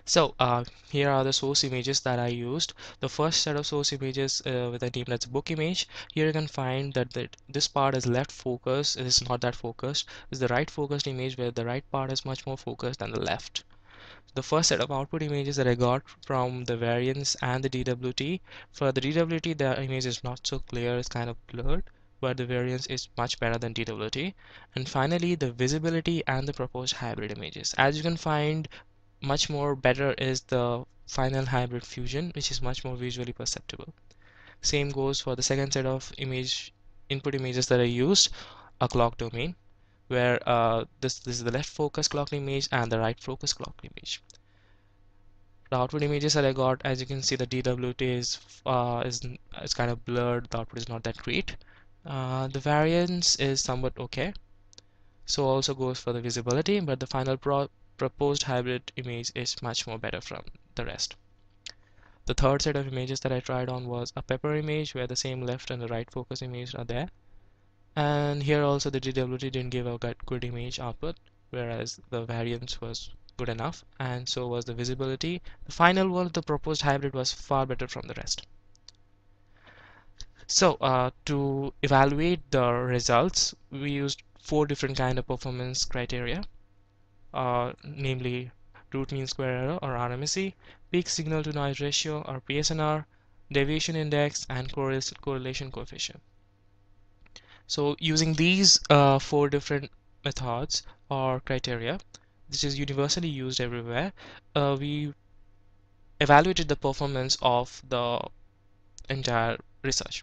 So here are the source images that I used. The first set of source images with a name that's book image. Here you can find that this part is left focus. It is not that focused. It's the right focused image where the right part is much more focused than the left. The first set of output images that I got from the variance and the DWT. For the DWT, the image is not so clear, it's kind of blurred, but the variance is much better than DWT. And finally, the visibility and the proposed hybrid images. As you can find, much more better is the final hybrid fusion, which is much more visually perceptible. Same goes for the second set of input images that I used, a clock domain, where this is the left focus clock image and the right focus clock image. The output images that I got, as you can see, the DWT is kind of blurred. The output is not that great. The variance is somewhat okay. So also goes for the visibility, but the final proposed hybrid image is much more better from the rest. The third set of images that I tried on was a pepper image, where the same left and the right focus image are there. And here also the DWT didn't give a good image output, whereas the variance was good enough, and so was the visibility. The final one, the proposed hybrid, was far better from the rest. So to evaluate the results, we used 4 different kind of performance criteria, namely root mean square error or RMSE, peak signal to noise ratio or PSNR, deviation index, and correlation coefficient. So using these 4 different methods or criteria, which is universally used everywhere, we evaluated the performance of the entire research.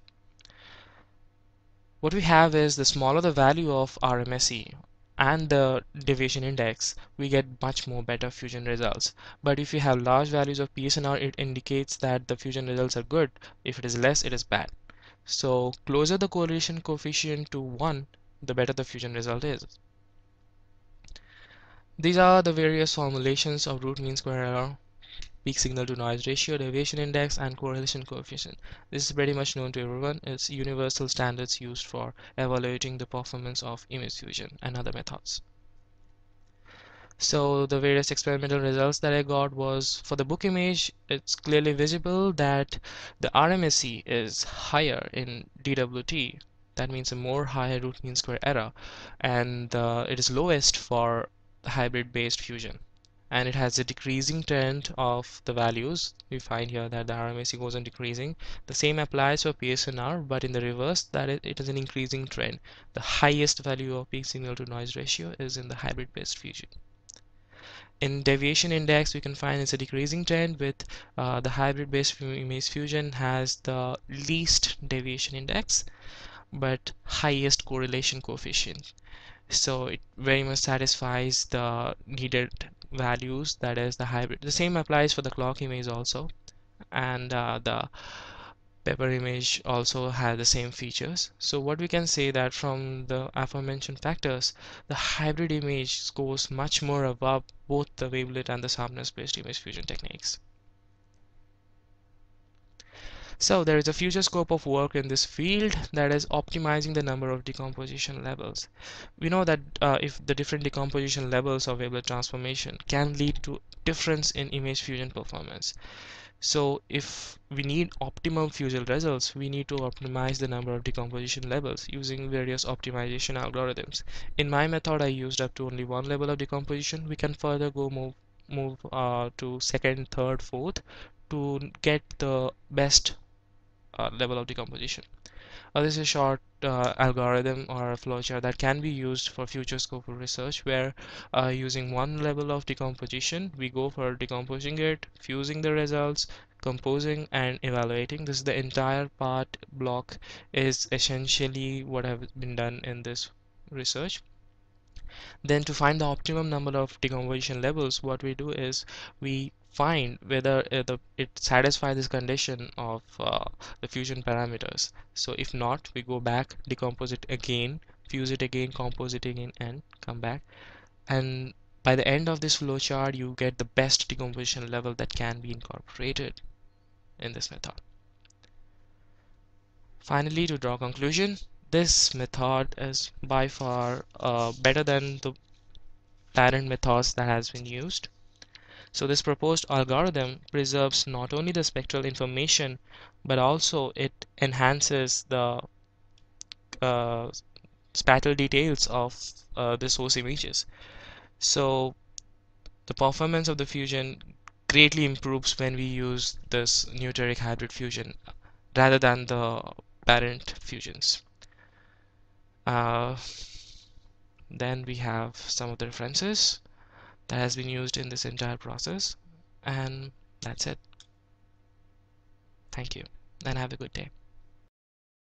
What we have is, the smaller the value of RMSE and the deviation index, we get much more better fusion results. But if you have large values of PSNR, it indicates that the fusion results are good. If it is less, it is bad. So closer the correlation coefficient to 1, the better the fusion result is. These are the various formulations of root mean square error, peak signal to noise ratio, deviation index, and correlation coefficient. This is pretty much known to everyone. It's universal standards used for evaluating the performance of image fusion and other methods. So the various experimental results that I got was, for the book image, it's clearly visible that the RMSE is higher in DWT. That means a more higher root mean square error, and it is lowest for hybrid based fusion, and it has a decreasing trend of the values. We find here that the RMSE goes on decreasing. The same applies for PSNR, but in the reverse, that it is an increasing trend. The highest value of peak signal to noise ratio is in the hybrid based fusion. In deviation index, we can find it's a decreasing trend, with the hybrid based image fusion has the least deviation index but highest correlation coefficient. So it very much satisfies the needed values, that is the hybrid. The same applies for the clock image also, and the pepper image also has the same features. So what we can say, that from the aforementioned factors, the hybrid image scores much more above both the wavelet and the sharpness based image fusion techniques. So there is a future scope of work in this field, that is optimizing the number of decomposition levels. We know that if the different decomposition levels of wavelet transformation can lead to difference in image fusion performance. So if we need optimal fusion results, we need to optimize the number of decomposition levels using various optimization algorithms. In my method, I used up to only 1 level of decomposition. We can further move to second, third, fourth to get the best level of decomposition. This is a short algorithm or a flowchart that can be used for future scope of research, where using 1 level of decomposition, we go for decomposing it, fusing the results, composing, and evaluating. This is the entire part block is essentially what has been done in this research. Then to find the optimum number of decomposition levels, what we do is we find whether it satisfies this condition of the fusion parameters. So if not, we go back, decompose it again, fuse it again, compose it again, and come back. And by the end of this flowchart, you get the best decomposition level that can be incorporated in this method. Finally, to draw conclusion, this method is by far better than the parent methods that has been used. So this proposed algorithm preserves not only the spectral information, but also it enhances the uh, spatial details of the source images. So the performance of the fusion greatly improves when we use this Neoteric hybrid fusion rather than the parent fusions. Uh, then we have some of the references that has been used in this entire process, and that's it. Thank you and have a good day.